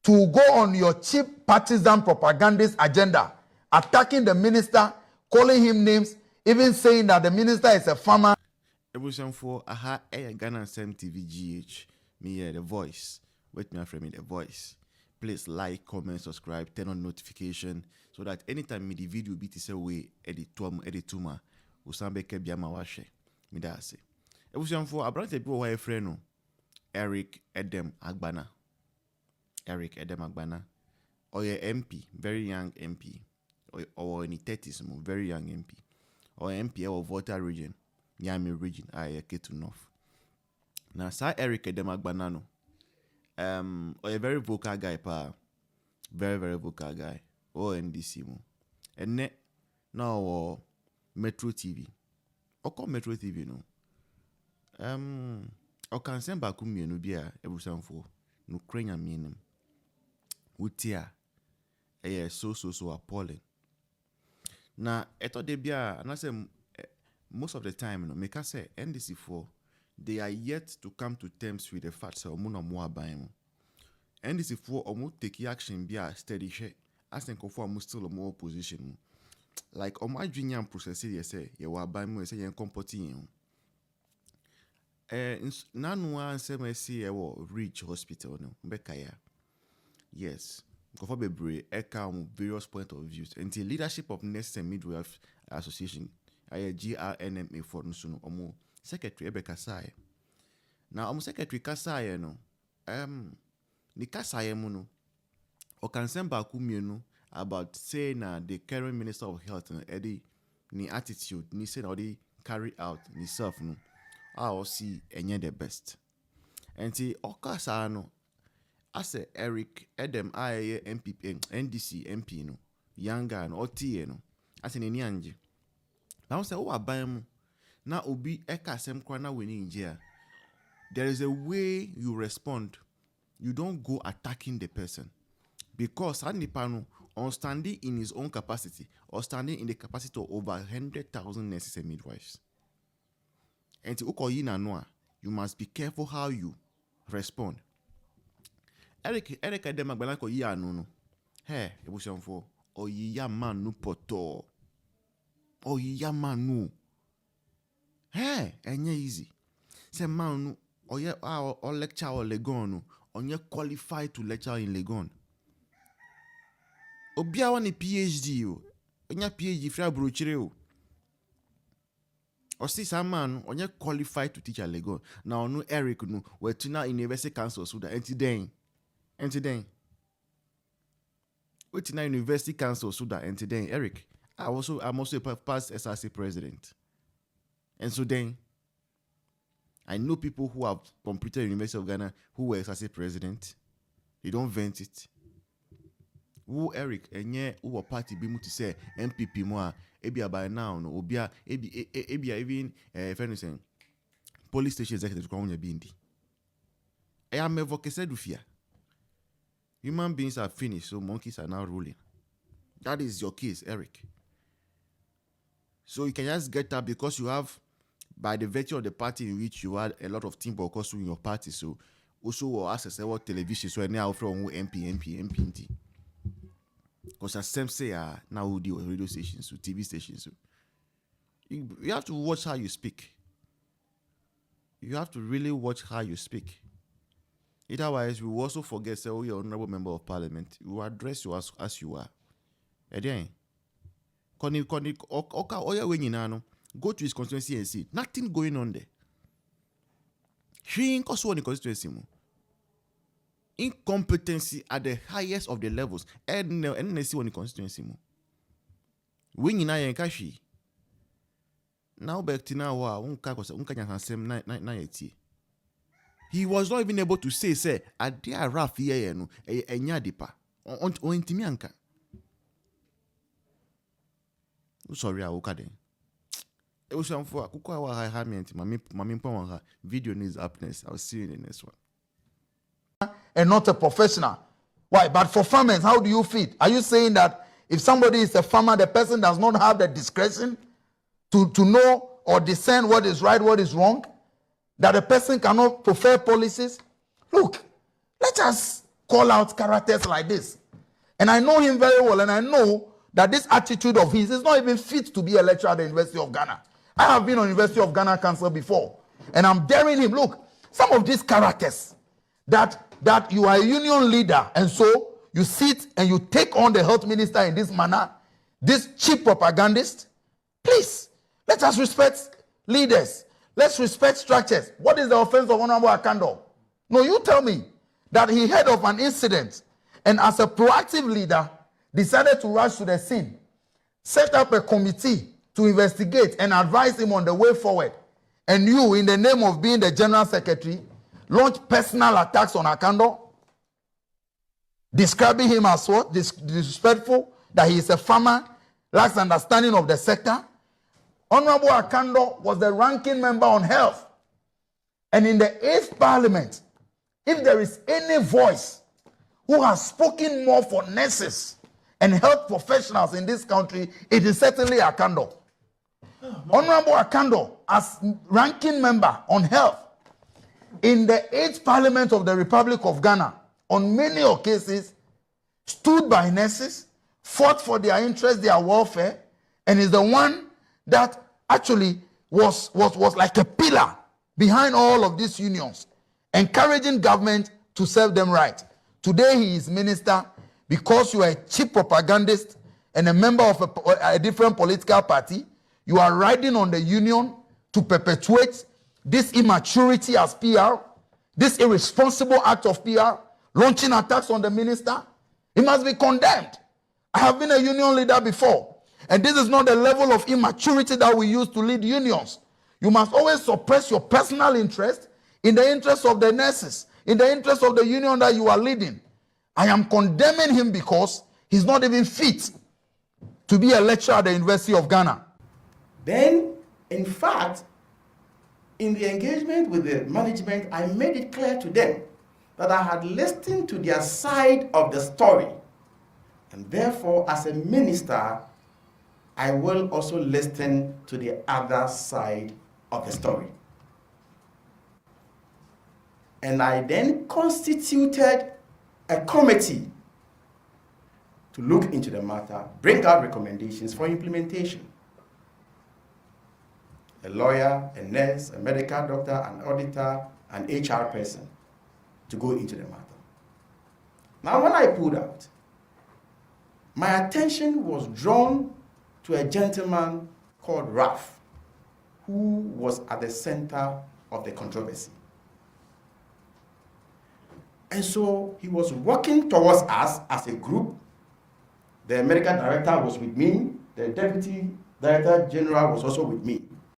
to go on your cheap partisan propagandist agenda, attacking the minister, calling him names, even saying that the minister is a farmer. Ebusan for aha AYɛKa TV GH. Me here the voice. Wait me frame the voice. Please like, comment, subscribe, turn on notification so that anytime me the video be to say way edit tuma usambe ke biama washe. Me da say. Ebusan for abrante people who friend no Eric Agbana. Eric Agbana. Or your MP, very young MP. Or in the 30s, very young MP. Or MP or Volta region. Yami region, AYɛKa to North. Now, Sir Eric Agbana no. Or a very vocal guy, pa. Very, very vocal guy. Or NDC mo. And net now or Metro TV. Or call Metro TV no. Or can send back me no bia ebusan for no crane meaning. Utia. So appalling. Now, I thought they be and I say most of the time, make us say NDC4, they are yet to come to terms with the fact that omuna more buying. NDC4 omu take action be a steady share. As then conform still more opposition. Like omu junior process they say you wa buy mo say you comporting. Nanu answer me see reach hospital no bekaya. Yes. Conform be account various point of views. Until leadership of Nurses and Midwife Association. GRNMA for no omo secretary ebe kasaye. Na omo secretary kasaye no ni kasaye mu no o kan send back mienu about saying the current minister of health no edi ni attitude ni say na odi carry out ni self no o see enye the best. Enti o kasa no ase Eric MP NDC MP no younger no otie no ase ni anje. Now say oh abam na obi eka sem kwa na weni injia. There is a way you respond. You don't go attacking the person. Because Anipano on standing in his own capacity or standing in the capacity of over 100,000 nurses and midwives. And to ukoyina noa, you must be careful how you respond. Eric Agbana ko yi anu no. Hey, ebusion for oyiya man no poto. Oh, yeah, man, no. Hey, and easy. Say, man, no. Oh, yeah, or lecture or Legon, no. On you qualified to lecture in Legon. Obia one PhD, yo. On your PhD, fra brochire, or see some man, on you qualified to teach at Legon. Now, no Eric, no. We're to now in University Council, so that anti then. We're to now University Council, so that anti then, Eric. I'm also a past SRC president. And so then, I know people who have completed University of Ghana who were SRC president. They don't vent it. Who Eric, and yeah, who party be to say MPP more, ebia by now, no, obia, ebia even, if anything, police station executive come on bindi. I am a vocated with fear. Human beings are finished, so monkeys are now ruling. That is your case, Eric. So you can just get up because you have, by the virtue of the party in which you had a lot of team workers in your party. So also will access what television. So now from MP. Because as some say, now we do radio stations, so TV stations. So you have to watch how you speak. You have to really watch how you speak. Otherwise, we will also forget, say, oh, you're an honorable member of parliament. We will address you as you are. Again. Go to his constituency and see nothing going on there. She in constituency. Incompetency at the highest of the levels. And see one constituency. When you na she. Now back to now, he was not even able to say, I dare rough here, no, a nyadipa. On intimianka. Sorry, I woke up. It was some for Kukawa High Mammy video needs upness. I'll see you in the next one. And not a professional. Why? But for farmers, how do you feed? Are you saying that if somebody is a farmer, the person does not have the discretion to know or discern what is right, what is wrong? That a person cannot prefer policies? Look, let us call out characters like this. And I know him very well, and I know that this attitude of his is not even fit to be a lecturer at the University of Ghana. I have been on University of Ghana Council before, and I'm daring him, look, some of these characters that you are a union leader, and so you sit and you take on the health minister in this manner, this cheap propagandist. Please, let us respect leaders. Let's respect structures. What is the offense of Honorable Akando? No, you tell me that he heard of an incident and as a proactive leader decided to rush to the scene, set up a committee to investigate and advise him on the way forward. And you, in the name of being the general secretary, launch personal attacks on Akando, describing him as what? Disrespectful, that he is a farmer, lacks understanding of the sector. Honorable Akando was the ranking member on health. And in the 8th Parliament, if there is any voice who has spoken more for nurses and health professionals in this country, it is certainly Akando. Honorable Akando, as ranking member on health, in the 8th Parliament of the Republic of Ghana, on many occasions, stood by nurses, fought for their interests, their welfare, and is the one that actually was like a pillar behind all of these unions, encouraging government to serve them right. Today he is minister because you are a cheap propagandist and a member of a different political party. You are riding on the union to perpetuate this immaturity as PR, this irresponsible act of PR, launching attacks on the minister. It must be condemned. I have been a union leader before, and this is not the level of immaturity that we use to lead unions. You must always suppress your personal interest in the interest of the nurses, in the interest of the union that you are leading. I am condemning him because he's not even fit to be a lecturer at the University of Ghana. Then, in fact, in the engagement with the management, I made it clear to them that I had listened to their side of the story. And therefore, as a minister, I will also listen to the other side of the story. And I then constituted a committee to look into the matter, bring out recommendations for implementation. A lawyer, a nurse, a medical doctor, an auditor, an HR person to go into the matter. Now, when I pulled out, my attention was drawn to a gentleman called Ralph, who was at the center of the controversy. And so he was walking towards us as a group. The medical director was with me. The deputy director general was also with me.